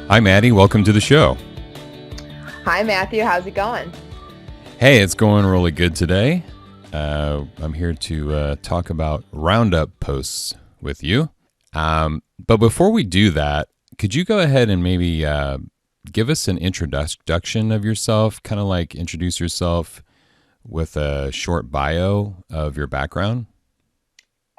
Hi, Maddy. Welcome to the show. Hi, Matthew. How's it going? Hey, it's going really good today. I'm here to talk about Roundup posts with you. But before we do that, could you go ahead and maybe give us an introduction of yourself, kind of like introduce yourself with a short bio of your background?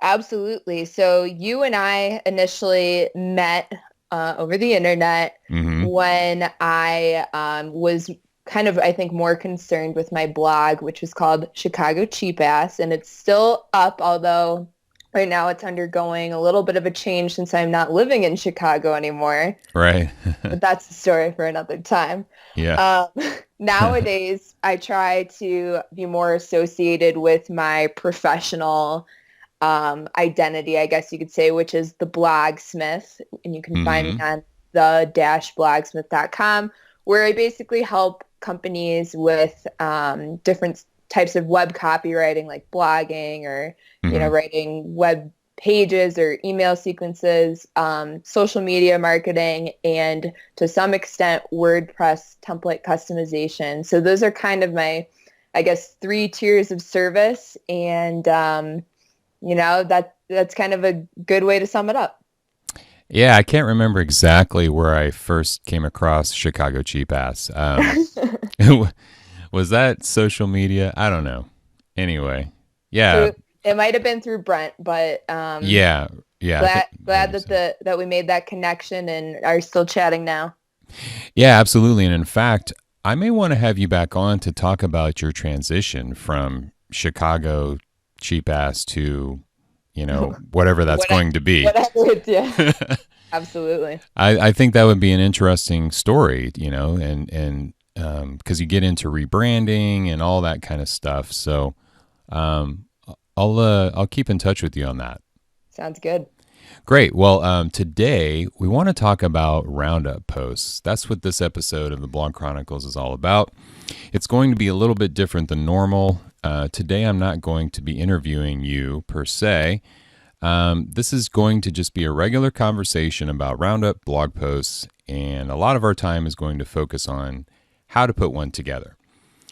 Absolutely. So you and I initially met over the internet Mm-hmm. when I was kind of, I think, more concerned with my blog, which was called Chicago Cheap Ass, and it's still up, although right now it's undergoing a little bit of a change since I'm not living in Chicago anymore. Right. But that's a story for another time. Yeah. Um, Nowadays, I try to be more associated with my professional identity, I guess you could say, which is the Blogsmith. And you can find me Mm-hmm. on the-blogsmith.com, where I basically help companies with different types of web copywriting, like blogging or, Mm-hmm. writing web pages or email sequences, social media marketing, and to some extent, WordPress template customization. So those are kind of my, I guess, three tiers of service. And that's kind of a good way to sum it up. Yeah, I can't remember exactly where I first came across Chicago Cheap Ass. Was that social media? I don't know. Anyway, yeah, It might have been through Brent, but yeah, yeah. I think glad maybe that so. that we made that connection and are still chatting now. Yeah, absolutely. And in fact, I may want to have you back on to talk about your transition from Chicago cheap ass to, whatever that's Whatever, going to be. whatever it's, yeah, absolutely. I think that would be an interesting story, and because you get into rebranding and all that kind of stuff. So um, I'll keep in touch with you on that. Sounds good. Great. Well, today we want to talk about Roundup posts. That's what this episode of the Blog Chronicles is all about. It's going to be a little bit different than normal. Today I'm not going to be interviewing you per se. This is going to just be a regular conversation about Roundup blog posts, and a lot of our time is going to focus on how to put one together,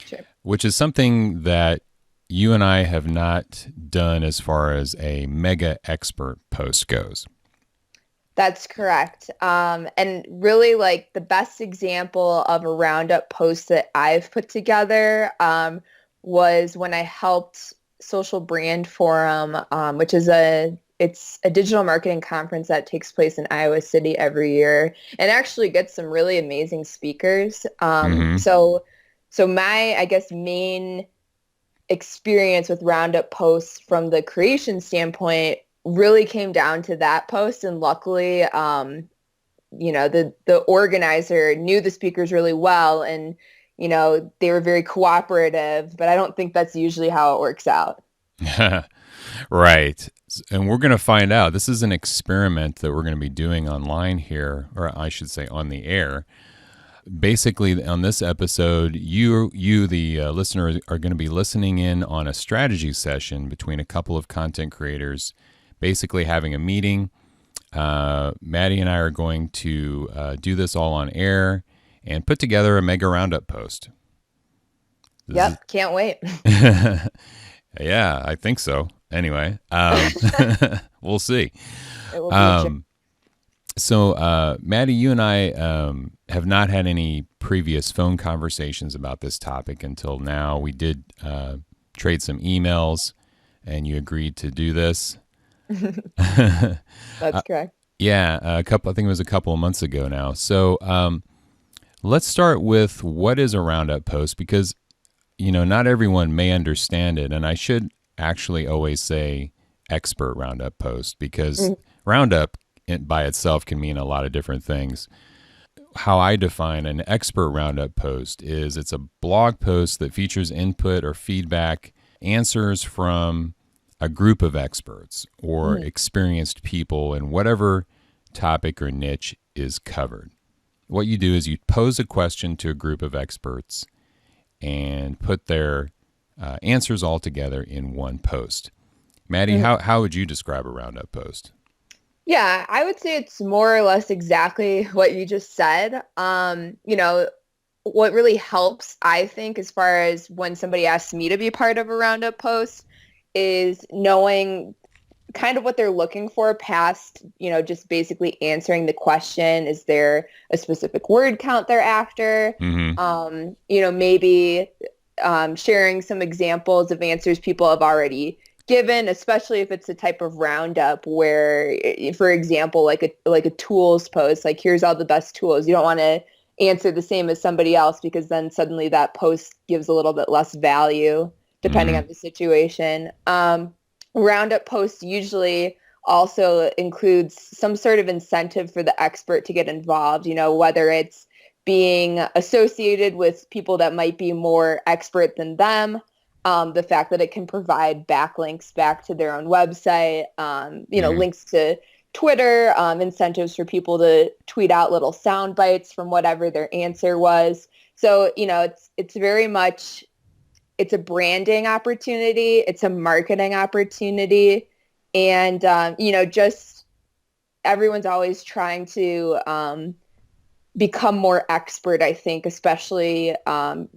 Sure. which is something that you and I have not done as far as a mega expert post goes. That's correct. And really, like, the best example of a Roundup post that I've put together was when I helped Social Brand Forum, which is it's a digital marketing conference that takes place in Iowa City every year and actually gets some really amazing speakers. Mm-hmm. So my, I guess, main experience with Roundup posts from the creation standpoint really came down to that post. And luckily, the organizer knew the speakers really well, and, they were very cooperative, but I don't think that's usually how it works out. Right. And we're going to find out. This is an experiment that we're going to be doing online here, or I should say on the air. Basically, on this episode, the listener, are going to be listening in on a strategy session between a couple of content creators, basically having a meeting. Maddie and I are going to do this all on air and put together a mega roundup post. Yep, can't wait. Yeah, I think so. Anyway, we'll see. It will be a trip. So, Maddie, you and I have not had any previous phone conversations about this topic until now. We did trade some emails, and you agreed to do this. That's correct. Yeah, I think it was a couple of months ago now. So, let's start with what is a Roundup post, because not everyone may understand it, and I should actually always say expert Roundup post, because Roundup by itself can mean a lot of different things. How I define an expert Roundup post is it's a blog post that features input or feedback, answers from a group of experts or experienced people in whatever topic or niche is covered. What you do is you pose a question to a group of experts and put their answers all together in one post. Maddie, how would you describe a Roundup post? Yeah, I would say it's more or less exactly what you just said. What really helps, I think, as far as when somebody asks me to be part of a Roundup post, is knowing kind of what they're looking for past, just basically answering the question. Is there a specific word count they're after? Mm-hmm. Maybe sharing some examples of answers people have already given, especially if it's a type of roundup where, for example, like a tools post, like here's all the best tools. You don't want to answer the same as somebody else because then suddenly that post gives a little bit less value depending Mm-hmm. on the situation. Roundup posts usually also includes some sort of incentive for the expert to get involved, whether it's being associated with people that might be more expert than them, the fact that it can provide backlinks back to their own website, Mm-hmm. links to Twitter, incentives for people to tweet out little sound bites from whatever their answer was. So, it's very much it's a branding opportunity, it's a marketing opportunity, and just everyone's always trying to become more expert, I think, especially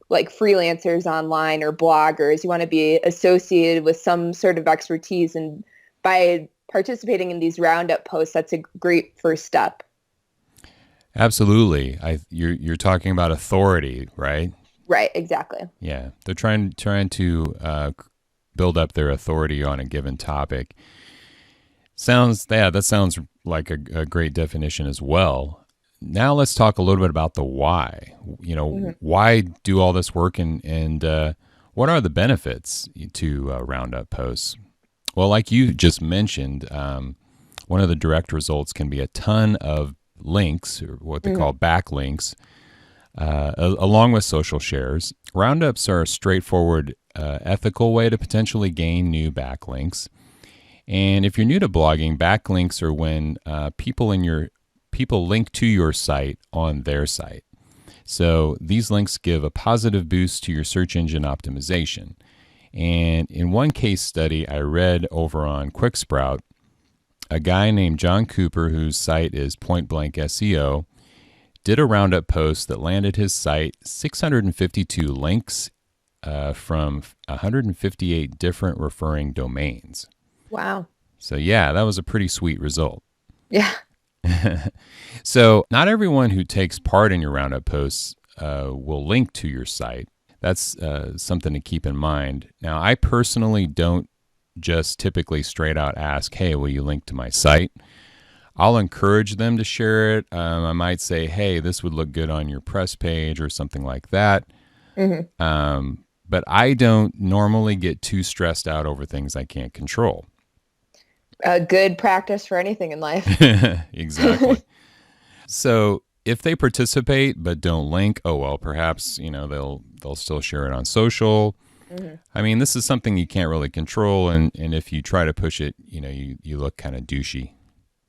like freelancers online or bloggers. You want to be associated with some sort of expertise. And by participating in these roundup posts, that's a great first step. Absolutely. You're talking about authority, right? Right, exactly. Yeah, they're trying to build up their authority on a given topic. That sounds like a great definition as well. Now let's talk a little bit about the why. Mhm. Why do all this work, and what are the benefits to Roundup posts? Well, like you just mentioned, one of the direct results can be a ton of links, or what they call Mhm. backlinks, along with social shares. Roundups are a straightforward, ethical way to potentially gain new backlinks. And if you're new to blogging, backlinks are when people link to your site on their site. So these links give a positive boost to your search engine optimization. And in one case study I read over on QuickSprout, a guy named John Cooper, whose site is Point Blank SEO, did a roundup post that landed his site 652 links from 158 different referring domains. Wow. So, yeah, that was a pretty sweet result. Yeah. So, not everyone who takes part in your roundup posts will link to your site. That's something to keep in mind. Now, I personally don't just typically straight out ask, hey, will you link to my site? I'll encourage them to share it. I might say, hey, this would look good on your press page or something like that. Mhm. But I don't normally get too stressed out over things I can't control. A good practice for anything in life. Exactly. So if they participate but don't link, oh well, perhaps they'll still share it on social. Mhm. I mean, this is something you can't really control, and if you try to push it, you look kind of douchey.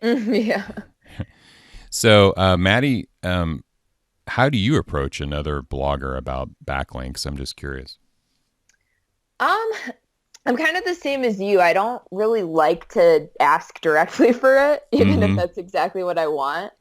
Yeah. So, Maddie, how do you approach another blogger about backlinks? I'm just curious. Um, I'm kind of the same as you. I don't really like to ask directly for it, even if Mm-hmm. that's exactly what I want.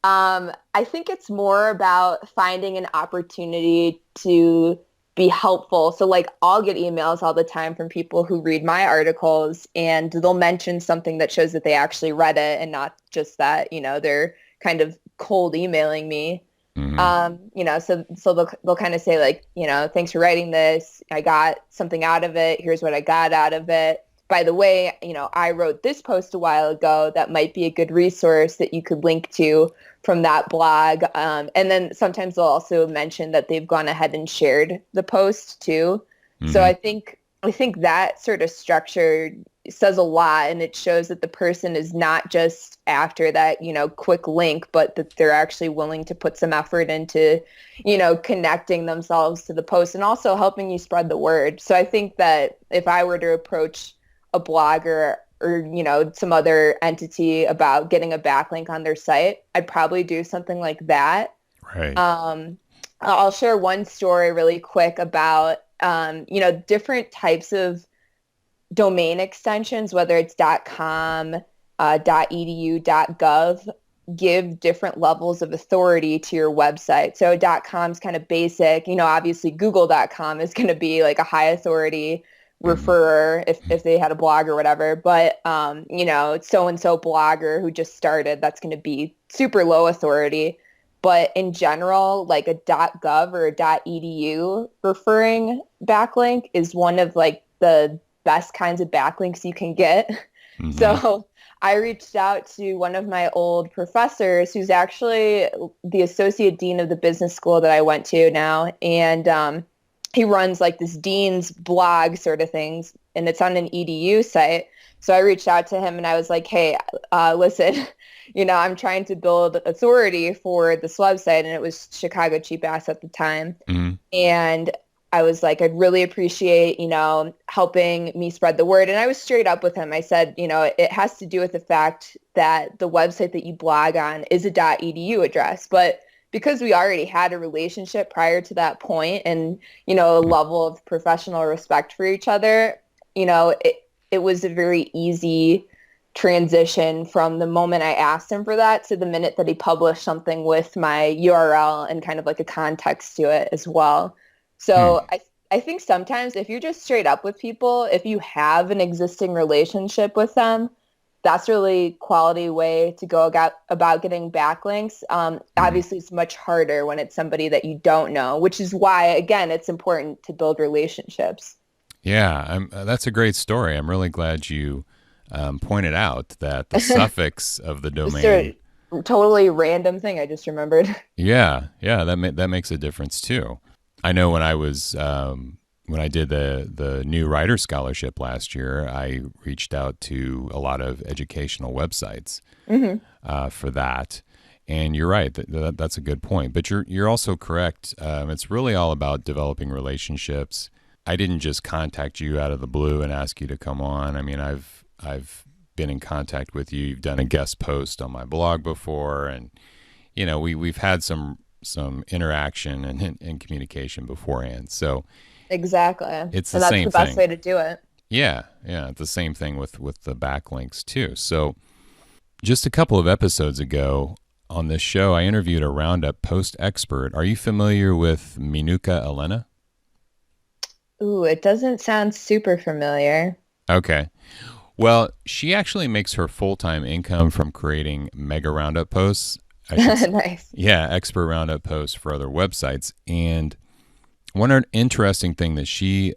I think it's more about finding an opportunity to be helpful. So like I'll get emails all the time from people who read my articles and they'll mention something that shows that they actually read it and not just that, they're kind of cold emailing me. Mm-hmm. So they'll kind of say like, thanks for writing this. I got something out of it. Here's what I got out of it. By the way, I wrote this post a while ago that might be a good resource that you could link to from that blog. And then sometimes they'll also mention that they've gone ahead and shared the post too. So Mm-hmm. I think that sort of structure says a lot, and it shows that the person is not just after that, quick link, but that they're actually willing to put some effort into, connecting themselves to the post and also helping you spread the word. So I think that if I were to approach a blogger or, some other entity about getting a backlink on their site, I'd probably do something like that. Right. Um, I'll share one story really quick about, different types of domain extensions, whether it's .com, .edu, .gov give different levels of authority to your website. So .com is kind of basic. Obviously Google.com is going to be like a high authority Hmm. referrer if they had a blog or whatever. But so-and-so blogger who just started, that's going to be super low authority. But in general, like a .gov or a .edu referring backlink is one of like the best kinds of backlinks you can get. Hmm. So I reached out to one of my old professors who's actually the associate dean of the business school that I went to now. And he runs like this dean's blog sort of things, and it's on an EDU site. So I reached out to him and I was like, hey, listen, I'm trying to build authority for this website. And it was Chicago Cheap Ass at the time. Hmm. And I was like, I'd really appreciate, helping me spread the word. And I was straight up with him. I said, it has to do with the fact that the website that you blog on is a .edu address. But because we already had a relationship prior to that point and, a level of professional respect for each other, it was a very easy transition from the moment I asked him for that to the minute that he published something with my URL and kind of like a context to it as well. Hmm. So I think sometimes if you're just straight up with people, if you have an existing relationship with them, that's really quality way to go about getting backlinks. Hmm. Obviously, it's much harder when it's somebody that you don't know, which is why, again, it's important to build relationships. Yeah, that's a great story. I'm really glad you pointed out that the suffix of the Just domain. a totally random thing I just remembered. Yeah, yeah, that makes a difference too. I know when I did the new writer scholarship last year, I reached out to a lot of educational websites Hmm. for that. And you're right. That's a good point. But you're also correct. It's really all about developing relationships. I didn't just contact you out of the blue and ask you to come on. I mean, I've been in contact with you. You've done a guest post on my blog before, and we've had some interaction and communication beforehand. So Exactly. And it's the that's same the best thing. way to do it. Yeah, yeah, it's the same thing with the backlinks too. So just a couple of episodes ago on this show, I interviewed a Roundup post expert. Are you familiar with Minuka Elena? Ooh, it doesn't sound super familiar. Okay. Well, she actually makes her full time income from creating mega Roundup posts. I should, Nice. yeah, expert Roundup posts for other websites. And one interesting thing that she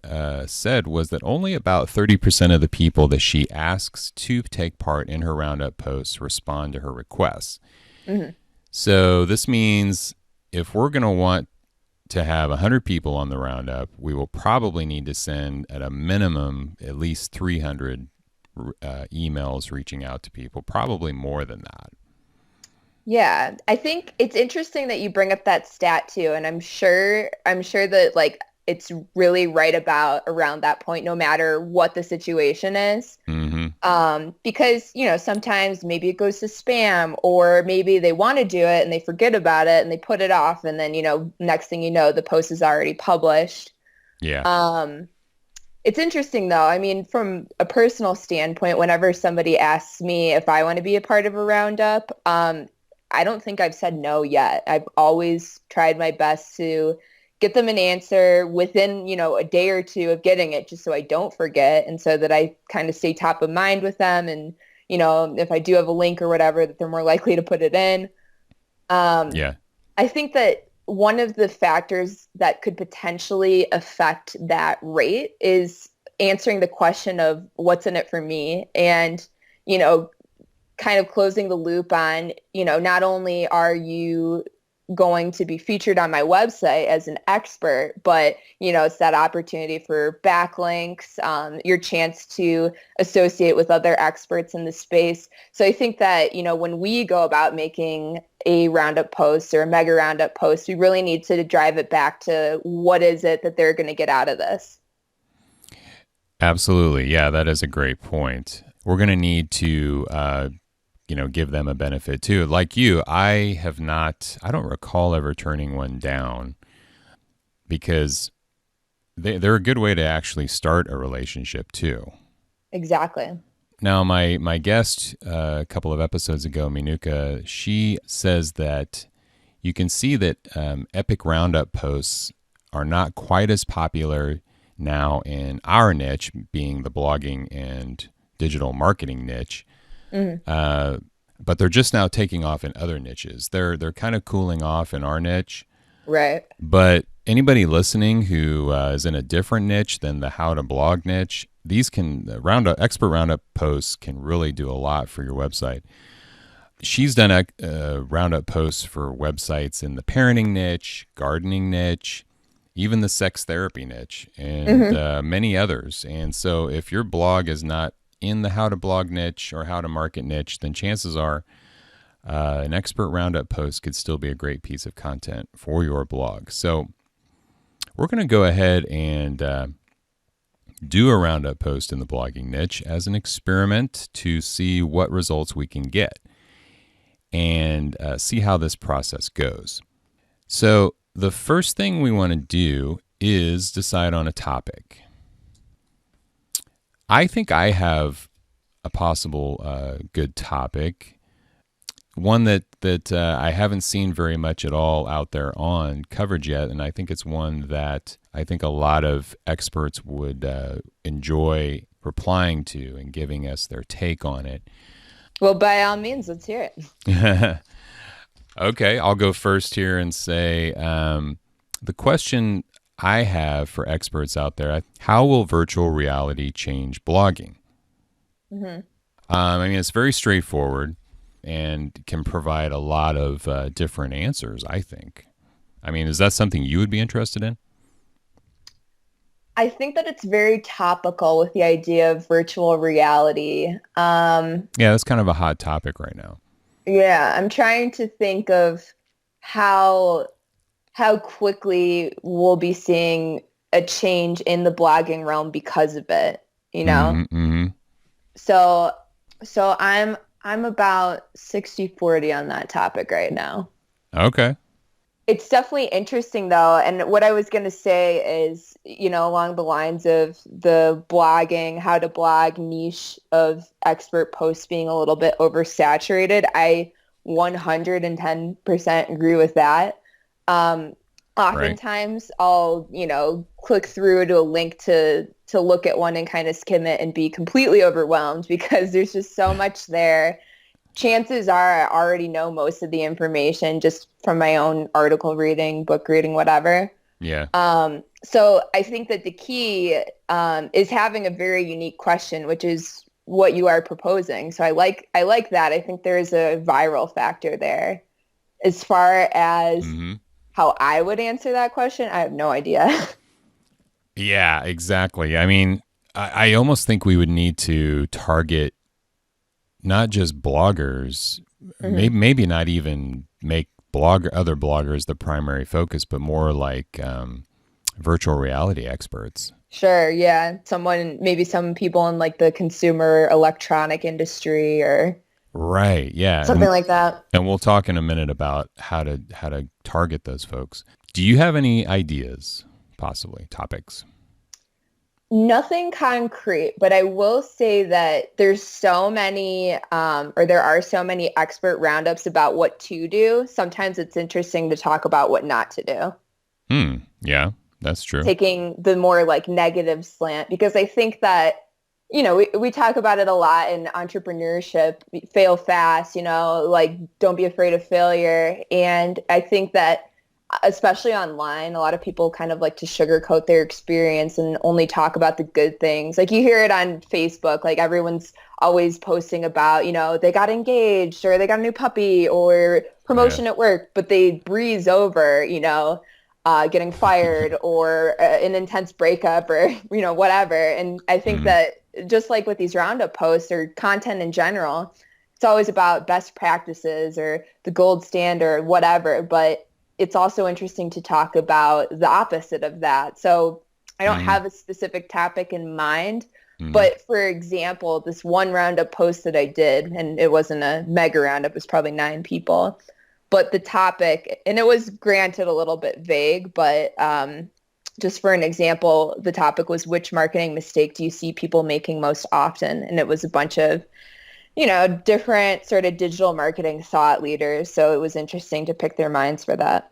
said was that only about 30% of the people that she asks to take part in her Roundup posts respond to her requests. Hmm. So this means if we're going to want to have 100 people on the Roundup, we will probably need to send at a minimum at least 300 emails reaching out to people, probably more than that. Yeah, I think it's interesting that you bring up that stat too, and I'm sure that like it's really right about around that point, no matter what the situation is. Hmm. Because, sometimes maybe it goes to spam or maybe they want to do it and they forget about it and they put it off and then, next thing you know, the post is already published. Yeah. Um, it's interesting though. I mean, from a personal standpoint, whenever somebody asks me if I want to be a part of a roundup, I don't think I've said no yet. I've always tried my best to get them an answer within, a day or two of getting it, just so I don't forget and so that I kind of stay top of mind with them. And, if I do have a link or whatever, that they're more likely to put it in. Um, Yeah. I think that one of the factors that could potentially affect that rate is answering the question of what's in it for me and, you know, kind of closing the loop on, not only are you going to be featured on my website as an expert, but, it's that opportunity for backlinks, your chance to associate with other experts in the space. So I think that, when we go about making a Roundup post or a mega Roundup post, we really need to drive it back to what is it that they're going to get out of this. Absolutely. Yeah, that is a great point. We're going to need to, give them a benefit too. Like you, I don't recall ever turning one down because they're a good way to actually start a relationship too. Exactly. Now, my guest a couple of episodes ago, Minuka, she says that you can see that epic Roundup posts are not quite as popular now in our niche, being the blogging and digital marketing niche. Mhm. But they're just now taking off in other niches. They're kind of cooling off in our niche. Right. But anybody listening who is in a different niche than the how to blog niche, these can Roundup expert Roundup posts can really do a lot for your website. She's done Roundup posts for websites in the parenting niche, gardening niche, even the sex therapy niche, and Hmm. many others. And so, if your blog is not in the how to blog niche or how to market niche, then chances are an expert Roundup post could still be a great piece of content for your blog. So, we're going to go ahead and do a Roundup post in the blogging niche as an experiment to see what results we can get and see how this process goes. So, the first thing we want to do is decide on a topic. I think I have a possible good topic, one that I haven't seen very much at all out there on coverage yet, and I think it's one that I think a lot of experts would enjoy replying to and giving us their take on it. Well, by all means, let's hear it. Okay, I'll go first here and say the question I have for experts out there: how will virtual reality change blogging? Hmm. I mean, it's very straightforward and can provide a lot of different answers, I think. I mean, is that something you would be interested in? I think that it's very topical with the idea of virtual reality. Yeah, that's kind of a hot topic right now. Yeah, I'm trying to think of how how quickly we'll be seeing a change in the blogging realm because of it, you know? Mm-hmm, mm-hmm. So so I'm about 60/40 on that topic right now. Okay. It's definitely interesting though, and what I was going to say is, along the lines of the blogging, how to blog niche of expert posts being a little bit oversaturated. I 110% agree with that. Um, Right. Oftentimes I'll, click through to a link to look at one and kind of skim it and be completely overwhelmed because there's just so much there. Chances are I already know most of the information just from my own article reading, book reading, whatever. Yeah. So I think that the key is having a very unique question, which is what you are proposing. So I like that. I think there is a viral factor there. As far as Mm-hmm. how I would answer that question, I have no idea. Yeah, exactly. I mean, I almost think we would need to target not just bloggers, Hmm. maybe not even make other bloggers the primary focus, but more like virtual reality experts. Sure, yeah. Maybe some people in like the consumer electronic industry or Right. Yeah. something like that. And we'll talk in a minute about how to target those folks. Do you have any ideas, possibly topics? Nothing concrete, but I will say that there's so many, or there are so many expert roundups about what to do. Sometimes it's interesting to talk about what not to do, Yeah, that's true. taking the more like negative slant, because I think that, we talk about it a lot in entrepreneurship, fail fast, like don't be afraid of failure. And I think that especially online, a lot of people kind of like to sugarcoat their experience and only talk about the good things. Like you hear it on Facebook, like everyone's always posting about, they got engaged or they got a new puppy or Yeah. promotion at work, but they breeze over, getting fired or an intense breakup or, whatever. And I think Mm, that just like with these roundup posts or content in general, it's always about best practices or the gold standard, whatever. But it's also interesting to talk about the opposite of that. So I don't mm, have a specific topic in mind, mm, but for example, this one roundup post that I did, and it wasn't a mega roundup, it was probably 9 people, but the topic, and it was granted a little bit vague, but just for an example, the topic was which marketing mistake do you see people making most often? And it was a bunch of, different sort of digital marketing thought leaders. So it was interesting to pick their minds for that.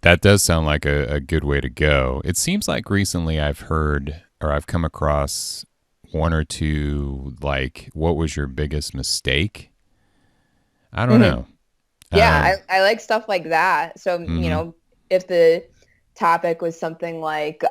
That does sound like a good way to go. It seems like recently I've heard or I've come across one or two, like, what was your biggest mistake? I don't Hmm. know. Yeah, Um, I like stuff like that. So, mhm. if the topic was something like,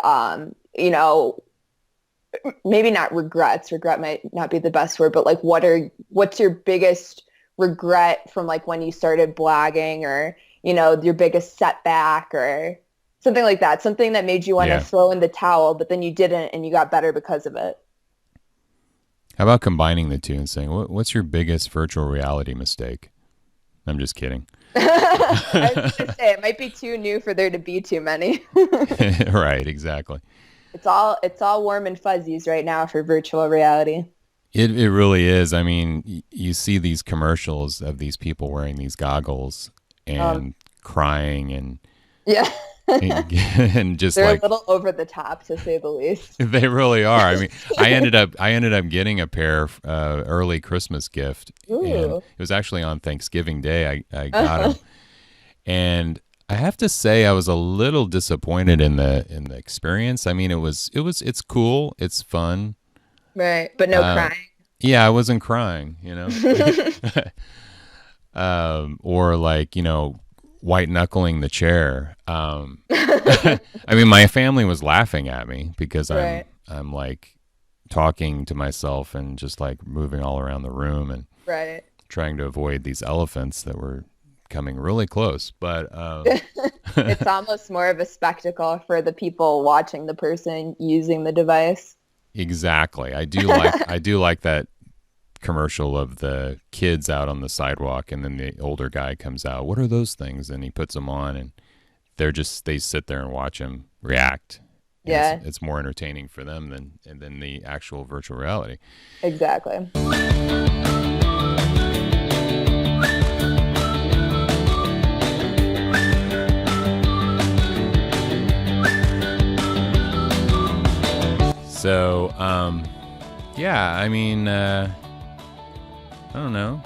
maybe not regrets. Regret might not be the best word, but like what's your biggest regret from like when you started blogging or, your biggest setback or something like that. Something that made you want to Yeah. throw in the towel, but then you didn't and you got better because of it. How about combining the two and saying, what's your biggest virtual reality mistake? I'm just kidding. I was gonna say it might be too new for there to be too many. Right, exactly. It's all warm and fuzzies right now for virtual reality. It really is. I mean, you see these commercials of these people wearing these goggles Um, and crying and yeah. and just They're a like little over the top to say the least. they really are. I mean, I ended up getting a pair early Christmas gift, and Ooh. it was actually on Thanksgiving Day. I got Uh-huh. them, and I have to say I was a little disappointed in the experience. I mean, it's cool, it's fun. Right, but no Uh, crying. yeah, I wasn't crying, or like white knuckling the chair. I mean, my family was laughing at me because I'm Right, I'm like talking to myself and just like moving all around the room and right. trying to avoid these elephants that were coming really close. But It's almost more of a spectacle for the people watching the person using the device. exactly, I do like that commercial of the kids out on the sidewalk and then the older guy comes out. What are those things? And he puts them on and they sit there and watch him react. And it's Yeah, it's more entertaining for them than the actual virtual reality. exactly. So, yeah, I mean, I don't know.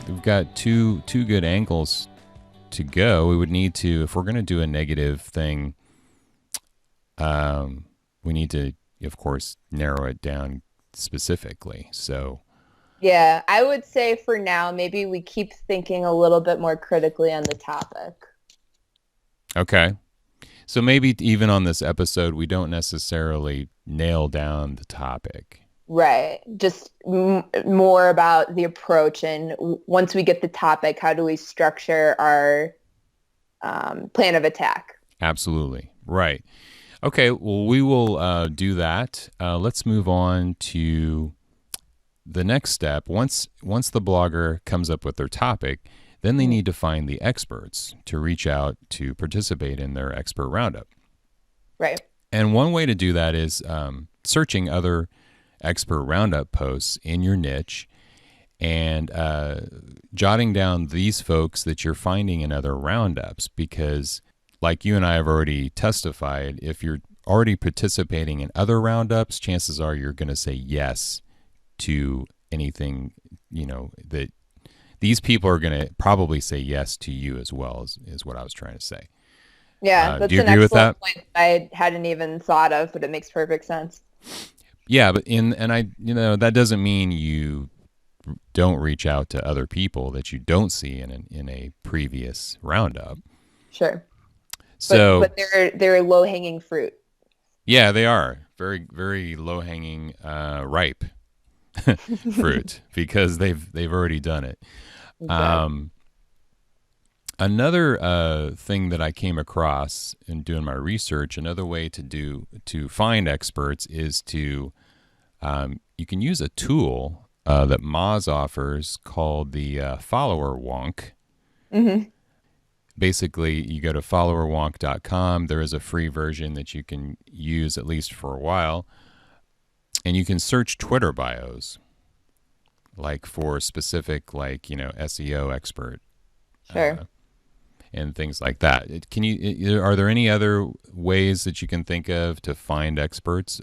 We've got two good angles to go. We would need to, if we're going to do a negative thing, um, we need to, of course, narrow it down specifically. So, Yeah, I would say for now, maybe we keep thinking a little bit more critically on the topic. okay. So maybe even on this episode, we don't necessarily nail down the topic. Right. Just more about the approach and once we get the topic, how do we structure our plan of attack? Absolutely. Right. Okay. Well, we will do that. Let's move on to the next step. Once the blogger comes up with their topic, then they Mhm. need to find the experts to reach out to participate in their expert roundup. Right. And one way to do that is searching other expert roundup posts in your niche and jotting down these folks that you're finding in other roundups because, like you and I have already testified, if you're already participating in other roundups, chances are you're going to say yes to anything, that these people are going to probably say yes to you as well, is what I was trying to say. Yeah, Do that's you an agree with excellent that? point I hadn't even thought of, but it makes perfect sense. Yeah, but that doesn't mean you don't reach out to other people that you don't see in a previous roundup. Sure. But So but they're low-hanging fruit. yeah, they are very very low hanging, ripe fruit because they've already done it. Exactly. Um, Another thing that I came across in doing my research, another way to find experts is to you can use a tool that Moz offers called the follower wonk. Hmm. Basically, you go to followerwonk.com. There is a free version that you can use at least for a while, and you can search Twitter bios like for specific, like SEO expert. Sure. and things like that. Are there any other ways that you can think of to find experts?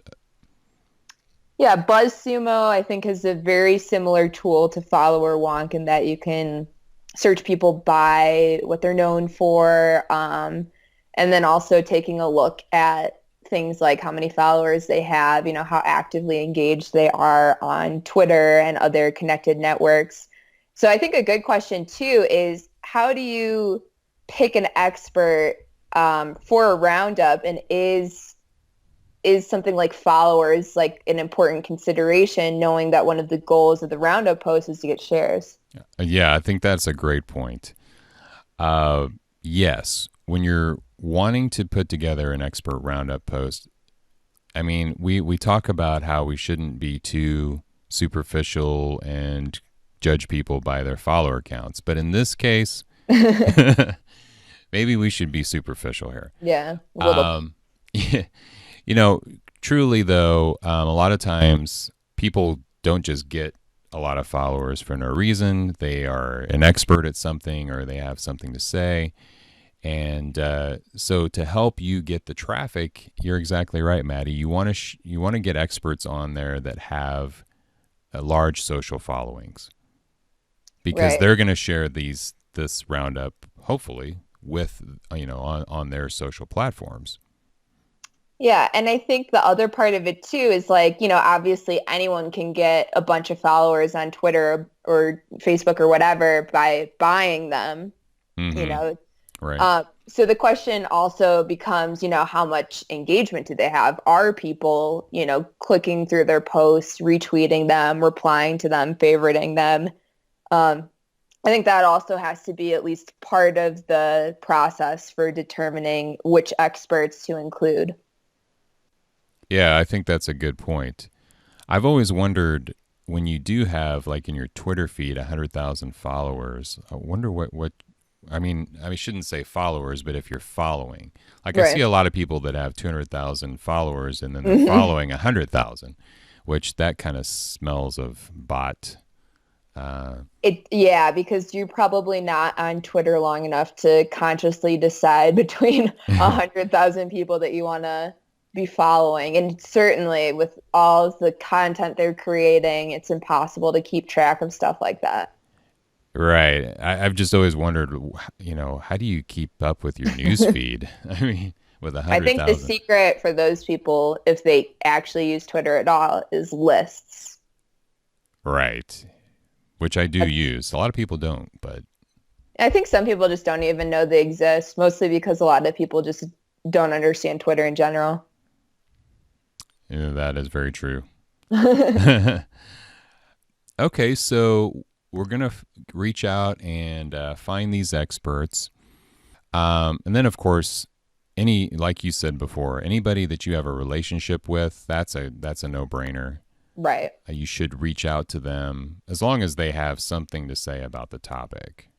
Yeah, BuzzSumo, I think, is a very similar tool to Follower Wonk in that you can search people by what they're known for, and then also taking a look at things like how many followers they have, how actively engaged they are on Twitter and other connected networks. So I think a good question too is how do you pick an expert for a roundup, and is something like followers like an important consideration, knowing that one of the goals of the roundup post is to get shares? Yeah, I think that's a great point. Uh, yes, when you're wanting to put together an expert roundup post, I mean, we talk about how we shouldn't be too superficial and judge people by their follower counts, but in this case, maybe we should be superficial here. Yeah, a little bit. Um, you know, truly though, a lot of times people don't just get a lot of followers for no reason. They are an expert at something or they have something to say. And so to help you get the traffic, you're exactly right, Maddie. You want to get experts on there that have large social followings because Right. they're going to share this roundup hopefully with on their social platforms. Yeah, and I think the other part of it too is like, obviously anyone can get a bunch of followers on Twitter or Facebook or whatever by buying them, you Mm-hmm. know. Right. So the question also becomes, how much engagement do they have? Are people, clicking through their posts, retweeting them, replying to them, favoriting them? Um, I think that also has to be at least part of the process for determining which experts to include. Yeah, I think that's a good point. I've always wondered when you do have like in your Twitter feed 100,000 followers. I wonder what I shouldn't say followers, but if you're following, like I see Right. a lot of people that have 200,000 followers and then they're hmm following 100,000, which that kind of smells of bot. Uh, Yeah, because you're probably not on Twitter long enough to consciously decide between 100,000 people that you want to be following. And certainly with all of the content they're creating, it's impossible to keep track of stuff like that. right. I've just always wondered, how do you keep up with your news feed? I mean, with a I hundred think the thousand. secret for those people, if they actually use Twitter at all, is lists. Right. Which I do That's, use. A lot of people don't, but I think some people just don't even know they exist, mostly because a lot of people just don't understand Twitter in general. that is very true. Okay, so we're gonna reach out and find these experts, and then of course, any like you said before, anybody that you have a relationship with, that's a no brainer. Right. You should reach out to them as long as they have something to say about the topic.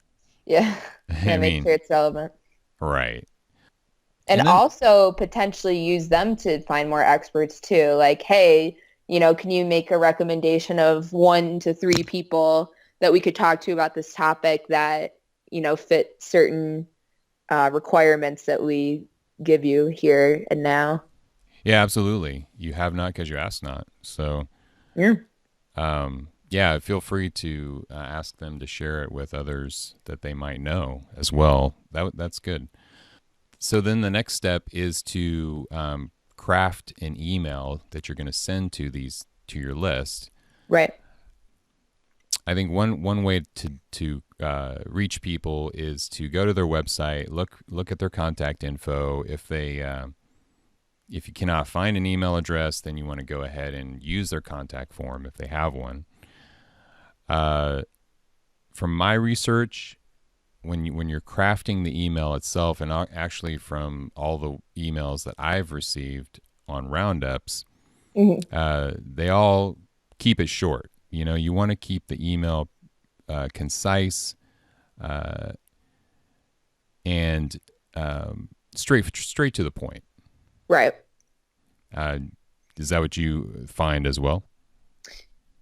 Yeah. I Yeah, make sure mean, it's relevant. right, And and then also potentially use them to find more experts too. Like, hey, can you make a recommendation of 1 to 3 people that we could talk to about this topic that, fit certain requirements that we give you here and now? yeah, absolutely. You have not because you ask not. So Yeah. yeah, feel free to ask them to share it with others that they might know as well. That's good. So then the next step is to craft an email that you're going to send to your list. Right. I think one way to reach people is to go to their website, look at their contact info. If you cannot find an email address, then you want to go ahead and use their contact form if they have one. Uh, from my research, when you're crafting the email itself, and actually from all the emails that I've received on roundups, hmm they all keep it short. You want to keep the email concise uh, and straight to the point. Right. Uh, is that what you find as well?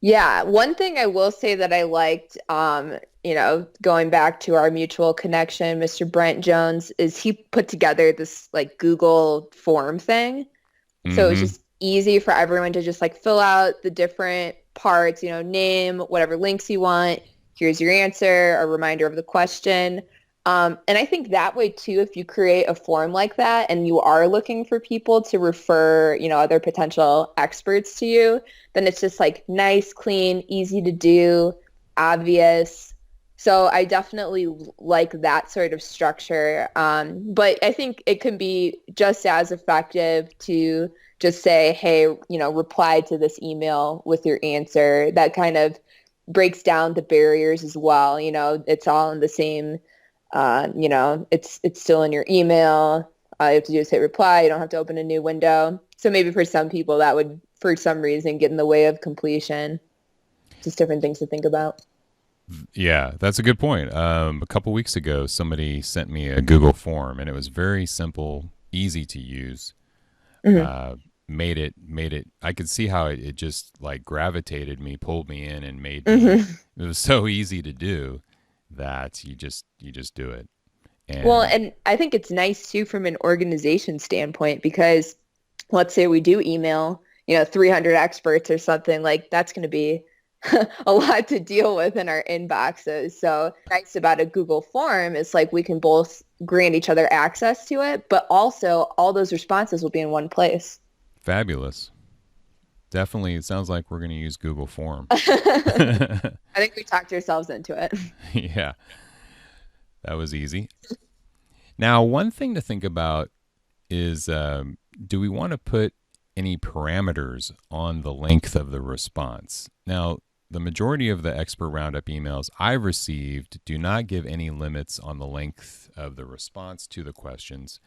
Yeah, one thing I will say that I liked, going back to our mutual connection, Mr. Brent Jones, is he put together this like Google form thing. So it's Mm-hmm. just easy for everyone to just like fill out the different parts, name, whatever links you want. Here's your answer, a reminder of the question. And I think that way too, if you create a form like that and you are looking for people to refer, other potential experts to you, then it's just like nice, clean, easy to do, obvious. So I definitely like that sort of structure. But I think it can be just as effective to just say, hey, reply to this email with your answer. That kind of breaks down the barriers as well. It's all in the same, it's still in your email. All you have to do is hit reply. You don't have to open a new window. So maybe for some people that would, for some reason, get in the way of completion. Just different things to think about. Yeah, that's a good point. A couple weeks ago, somebody sent me a Google form, and it was very simple, easy to use. Hmm. Uh, made it. I could see how it just like gravitated me, pulled me in, and made me. Hmm. It was so easy to do that you just do it. Well, And and I think it's nice too from an organization standpoint because let's say we do email, 300 experts or something, like that's going to be a lot to deal with in our inboxes. So nice about a Google form is like we can both grant each other access to it, but also all those responses will be in one place. fabulous. Definitely, it sounds like we're going to use Google Form. I think we talked ourselves into it. Yeah, that was easy. Now, one thing to think about is do we want to put any parameters on the length of the response? Now, the majority of the expert roundup emails I've received do not give any limits on the length of the response to the questions,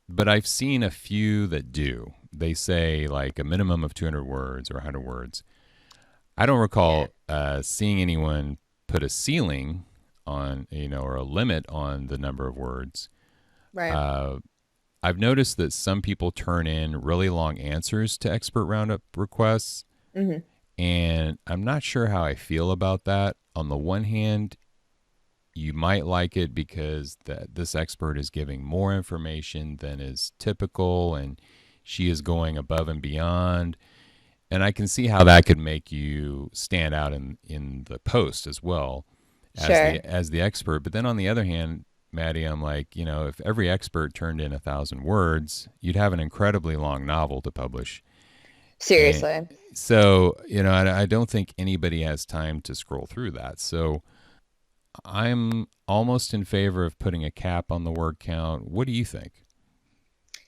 but I've seen a few that do. They say like a minimum of 200 words or 100 words. I don't Yeah, recall seeing anyone put a ceiling on, or a limit on the number of words. right. Uh, I've noticed that some people turn in really long answers to expert roundup requests, Hmm. and I'm not sure how I feel about that. On the one hand, you might like it because this expert is giving more information than is typical, and she is going above and beyond. And I can see how that could make you stand out in the post as well Sure. as the expert. But then on the other hand, Maddie, I'm like, if every expert turned in 1,000 words, you'd have an incredibly long novel to publish. And Seriously. so, I don't think anybody has time to scroll through that. So I'm almost in favor of putting a cap on the word count. What do you think?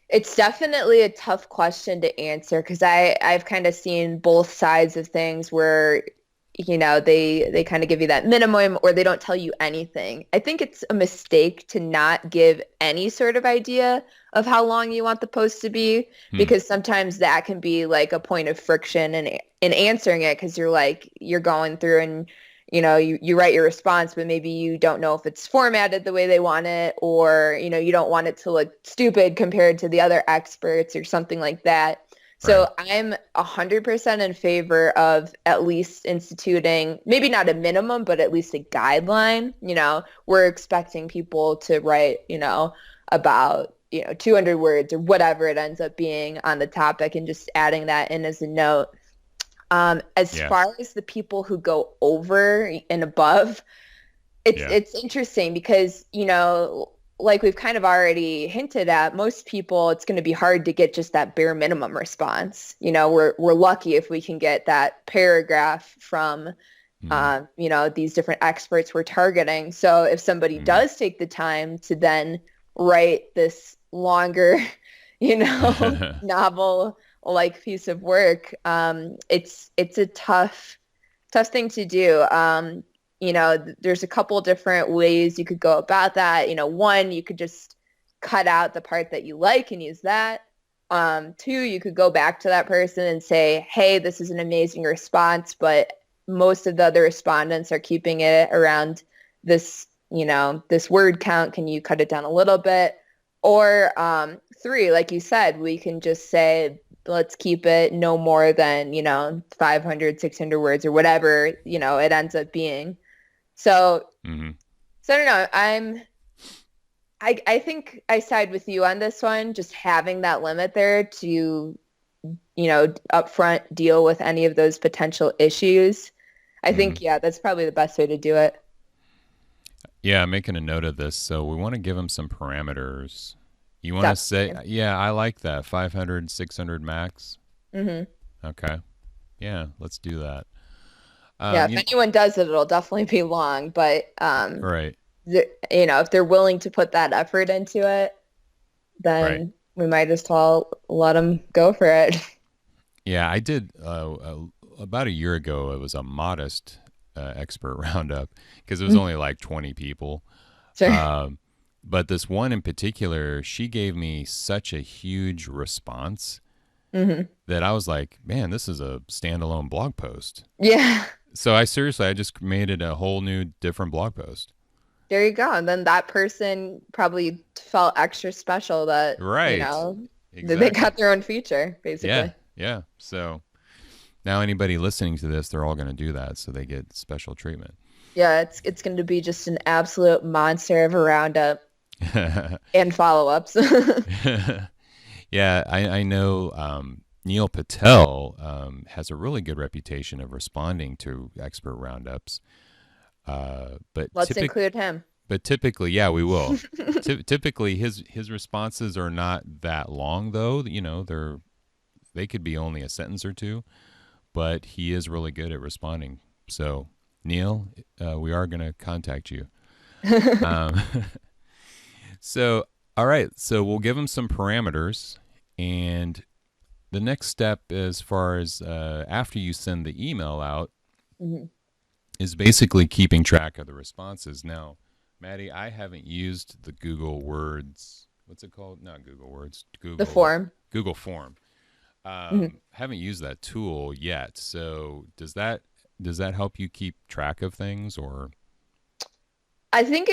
It's definitely a tough question to answer because I've kind of seen both sides of things where they kind of give you that minimum or they don't tell you anything. I think it's a mistake to not give any sort of idea of how long you want the post to be Hmm. because sometimes that can be like a point of friction in answering it because you're going through and you write your response, but maybe you don't know if it's formatted the way they want it, or, you don't want it to look stupid compared to the other experts or something like that. Right. So I'm 100% in favor of at least instituting, maybe not a minimum, but at least a guideline. We're expecting people to write, about, 200 words or whatever it ends up being on the topic and just adding that in as a note. As Yeah. far as the people who go over and above, it's Yeah. it's interesting because, like we've kind of already hinted at, most people it's going to be hard to get just that bare minimum response. We're lucky if we can get that paragraph from Hmm. these different experts we're targeting. So if somebody Hmm. does take the time to then write this longer, novel like piece of work, it's a tough thing to do. There's a couple different ways you could go about that. One, you could just cut out the part that you like and use that. Two, you could go back to that person and say, hey, this is an amazing response, but most of the other respondents are keeping it around this word count. Can you cut it down a little bit? Or three, like you said, we can just say, let's keep it no more than, 500, 600 words or whatever, it ends up being. So, Hmm. so I don't know. I think I side with you on this one, just having that limit there to, upfront deal with any of those potential issues. I Hmm. think, yeah, that's probably the best way to do it. Yeah, I'm making a note of this. So we want to give them some parameters. You want to say, Definitely. yeah, I like that. 500, 600 max. Hmm. Okay. Yeah, let's do that. Yeah, if You anyone does it, it'll definitely be long, but right, if they're willing to put that effort into it, right. then we might as well let them go for it. Yeah, I did about a year ago. It was a modest expert roundup because it was only like 20 people. Sure. Um, but this one in particular, she gave me such a huge response Hmm. that I was like, man, this is a standalone blog post. Yeah, So I just made it a whole new different blog post. there you go. And then that person probably felt extra special that, Right. that they Exactly. got their own feature, Yeah. basically. Yeah. So now anybody listening to this, they're all going to do that. So they get special treatment. Yeah, it's going to be just an absolute monster of a roundup and follow-ups. Yeah. I know Neil Patel has a really good reputation of responding to expert roundups. Uh, but Let's typically, include him. but typically, yeah, we will. Typically, his responses are not that long, though. They could be only a sentence or two, but he is really good at responding. So, Neil, we are going to contact you. Um, so, all right. So we'll give him some parameters, and the next step, as far as after you send the email out, Mhm. is basically keeping track of the responses. Now, Maddie, I haven't used the Google Words. What's it called? Not Google Words. The form. Google Form. Mhm. Haven't used that tool yet. So does that help you keep track of things or? I think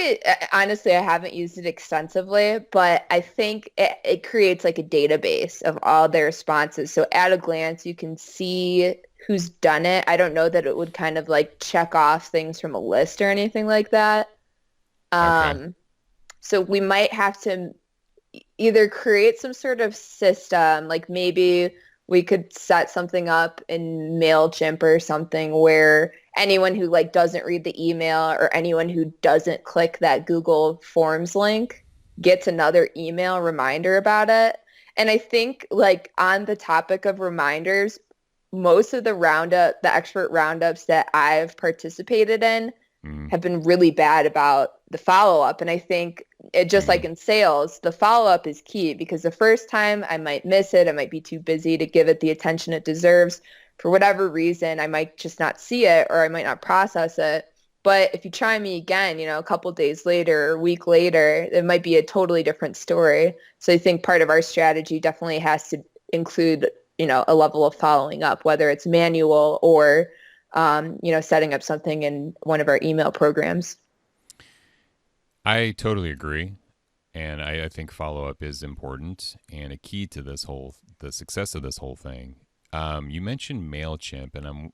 honestly, I haven't used it extensively, but I think it creates like a database of all their responses. So at a glance, you can see who's done it. I don't know that it would kind of like check off things from a list or anything like that. Okay. Um, so we might have to either create some sort of system, like maybe we could set something up in MailChimp or something where anyone who like doesn't read the email or anyone who doesn't click that Google Forms link gets another email reminder about it. And I think like on the topic of reminders, most of the expert roundups that I've participated in Mm-hmm. have been really bad about the follow-up. And I think it just Mm-hmm. like in sales, the follow-up is key because the first time I might miss it. I might be too busy to give it the attention it deserves. For whatever reason, I might just not see it or I might not process it. But if you try me again, a couple days later or a week later, it might be a totally different story. So I think part of our strategy definitely has to include, a level of following up, whether it's manual or setting up something in one of our email programs. I totally agree. And I think follow up is important and a key to the success of this whole thing. You mentioned Mailchimp, and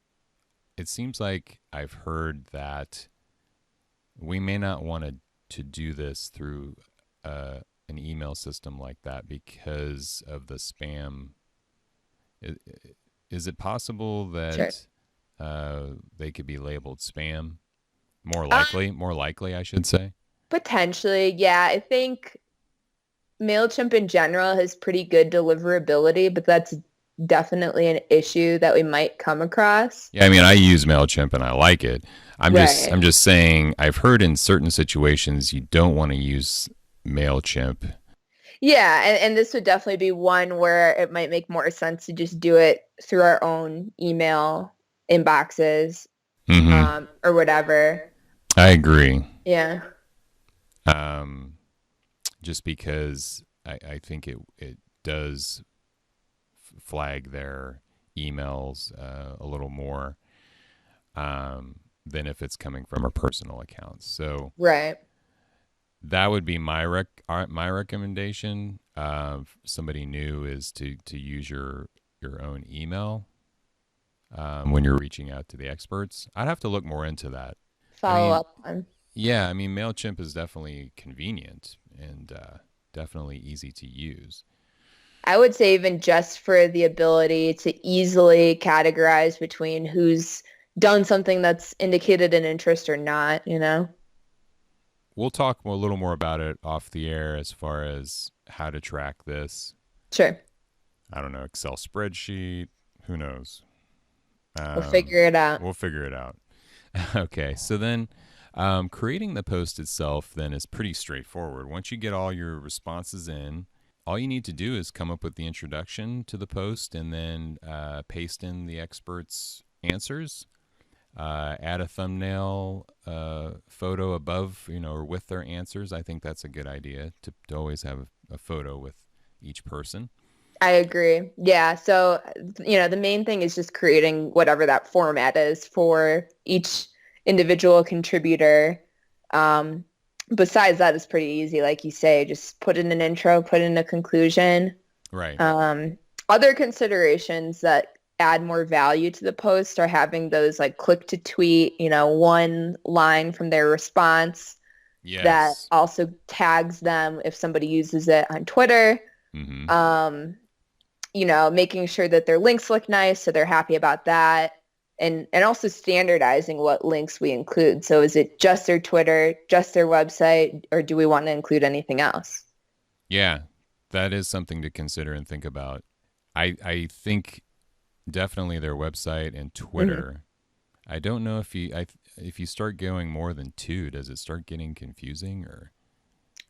it seems like I've heard that we may not want to do this through an email system like that because of the spam. I- Is it possible Sure. that they could be labeled spam? Um, More likely, I should say. Potentially, yeah. I think MailChimp in general has pretty good deliverability, but that's definitely an issue that we might come across. Yeah, I mean, I use Mailchimp and I like it. I'm Right. just saying I've heard in certain situations you don't want to use Mailchimp. Yeah, and this would definitely be one where it might make more sense to just do it through our own email inboxes, Hmm. or whatever. I agree. Yeah. Um, just because I think it does flag their emails a little more than if it's coming from a personal account. So Right. that would be my recommendation. Somebody new is to use your own email when you're reaching out to the experts. I'd have to look more into that. I follow mean, up on. yeah, I mean, MailChimp is definitely convenient and definitely easy to use. I would say even just for the ability to easily categorize between who's done something that's indicated an interest or not, you know? We'll talk a little more about it off the air as far as how to track this. Sure. I don't know, Excel spreadsheet, who knows? We'll Um, figure it out. we'll figure it out. Okay, so then creating the post itself then is pretty straightforward. Once you get all your responses in, all you need to do is come up with the introduction to the post and then paste in the experts' answers. Add a thumbnail photo above, or with their answers. I think that's a good idea to always have a photo with each person. I agree. Yeah. So, the main thing is just creating whatever that format is for each individual contributor. Um, Besides that, it's pretty easy. Like you say, just put in an intro, put in a conclusion. Right. Um, Other considerations that add more value to the post are having those like click to tweet, one line from their response that Yes. also tags them if somebody uses it on Twitter. Mm-hmm. Um, Making sure that their links look nice, so they're happy about that. And also standardizing what links we include. So is it just their Twitter, just their website, or do we want to include anything else? Yeah, that is something to consider and think about. I think definitely their website and Mhm. Twitter. I don't know if you start going more than two, does it start getting confusing or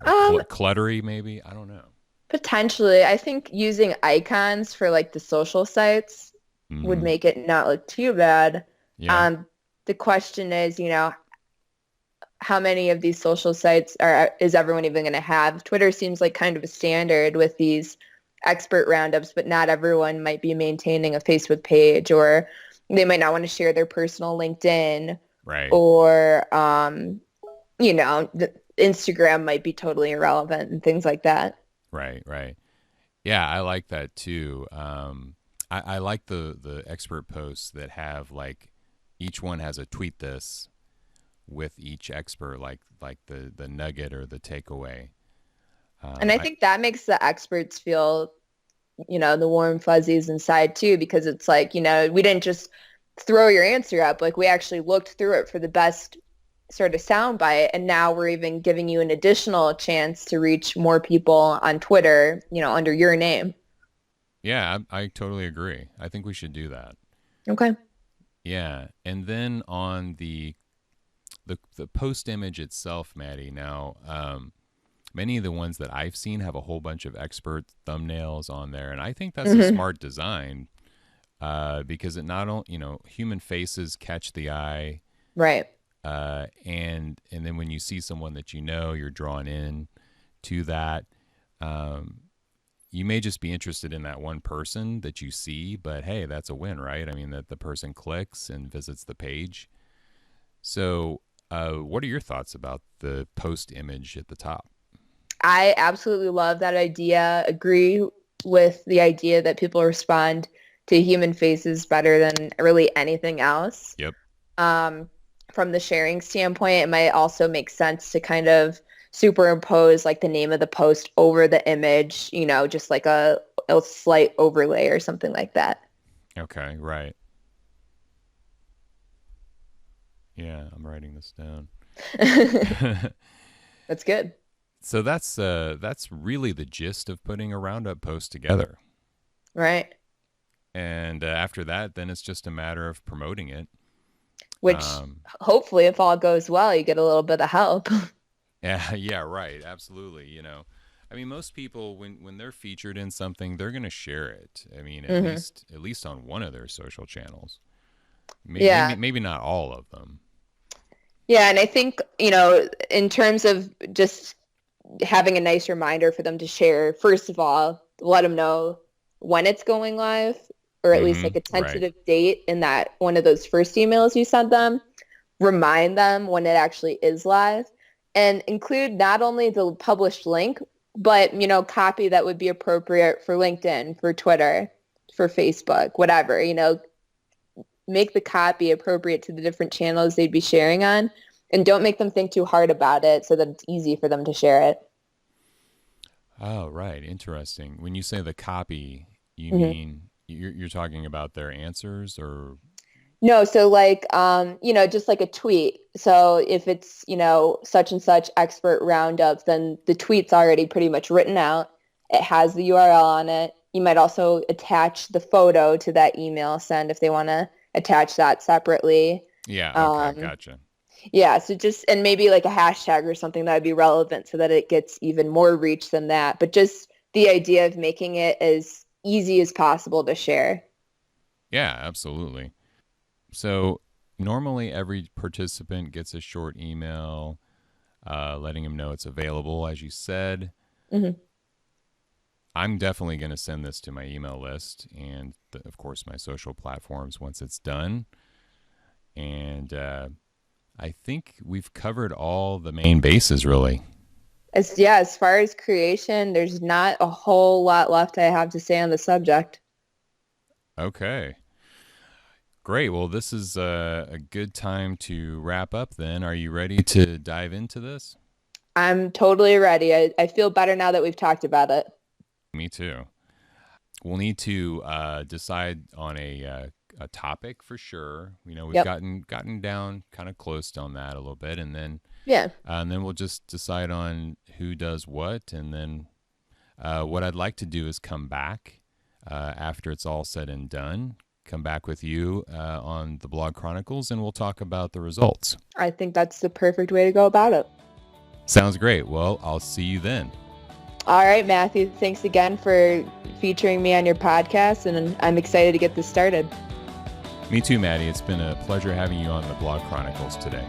Um, cluttery? Maybe I don't know. Potentially. I think using icons for like the social sites would Mm-hmm. make it not look too bad. Yeah. Um, the question is, how many of these social sites is everyone even going to have? Twitter seems like kind of a standard with these expert roundups, but not everyone might be maintaining a Facebook page, or they might not want to share their personal LinkedIn, Right. or Instagram might be totally irrelevant and things like that. Right. Right. Yeah, I like that too. I like the expert posts that have like each one has a tweet this with each expert, like the nugget or the takeaway. And I I think that makes the experts feel, the warm fuzzies inside too, because it's like, we didn't just throw your answer up. Like we actually looked through it for the best sort of soundbite. And now we're even giving you an additional chance to reach more people on Twitter, under your name. Yeah, I totally agree. I think we should do that. Okay. Yeah, and then on the post image itself, Maddie. Now, many of the ones that I've seen have a whole bunch of expert thumbnails on there, and I think that's a Hmm. smart design because it not only human faces catch the eye, Right. and then when you see someone that you're drawn in to that. Um, you may just be interested in that one person that you see, but hey, that's a win, right? I mean, that the person clicks and visits the page. So, what are your thoughts about the post image at the top? I absolutely love that idea. Agree with the idea that people respond to human faces better than really anything else. Yep. Um, from the sharing standpoint, it might also make sense to kind of superimpose like the name of the post over the image, just like a slight overlay or something like that. Okay. Right. Yeah, I'm writing this down. That's good. So that's really the gist of putting a roundup post together. Right. And after that, then it's just a matter of promoting it. Which Um, hopefully, if all goes well, you get a little bit of help. Yeah, yeah, right. Absolutely. I mean, most people when they're featured in something, they're going to share it. I mean, Hmm. at least on one of their social channels. Yeah. Maybe not all of them. Yeah. And I think, in terms of just having a nice reminder for them to share, first of all, let them know when it's going live, or at least like Mhm. a Right. tentative date in that one of those first emails you sent them. Remind them when it actually is live, and include not only the published link, but, copy that would be appropriate for LinkedIn, for Twitter, for Facebook, whatever, make the copy appropriate to the different channels they'd be sharing on. And don't make them think too hard about it so that it's easy for them to share it. Oh, right. Interesting. When you say the copy, you Mhm. mean you're talking about their answers or No, so like just like a tweet. So if it's, such and such expert roundup, then the tweet's already pretty much written out. It has the URL on it. You might also attach the photo to that email send if they want to attach that separately. yeah, okay, Um, gotcha. yeah, so just and maybe like a hashtag or something that would be relevant so that it gets even more reach than that. But just the idea of making it as easy as possible to share. Yeah, absolutely. So normally every participant gets a short email letting them know it's available, as you said. Mhm. I'm definitely going to send this to my email list and, of course, my social platforms once it's done. And I think we've covered all the main bases, really. As far as creation, there's not a whole lot left I have to say on the subject. Okay. Great. Well, this is a good time to wrap up then. Are you ready to dive into this? I'm totally ready. I feel better now that we've talked about it. Me too. We'll need to decide on a topic for sure. You know, we've Yep. gotten down kind of close on that a little bit, Yeah. and then we'll just decide on who does what, and then what I'd like to do is come back after it's all said and done. Come back with you on the Blog Chronicles, and we'll talk about the results. I think that's the perfect way to go about it. Sounds great. Well, I'll see you then. All right, Matthew, thanks again for featuring me on your podcast, and I'm excited to get this started. Me too, Maddie. It's been a pleasure having you on the Blog Chronicles today.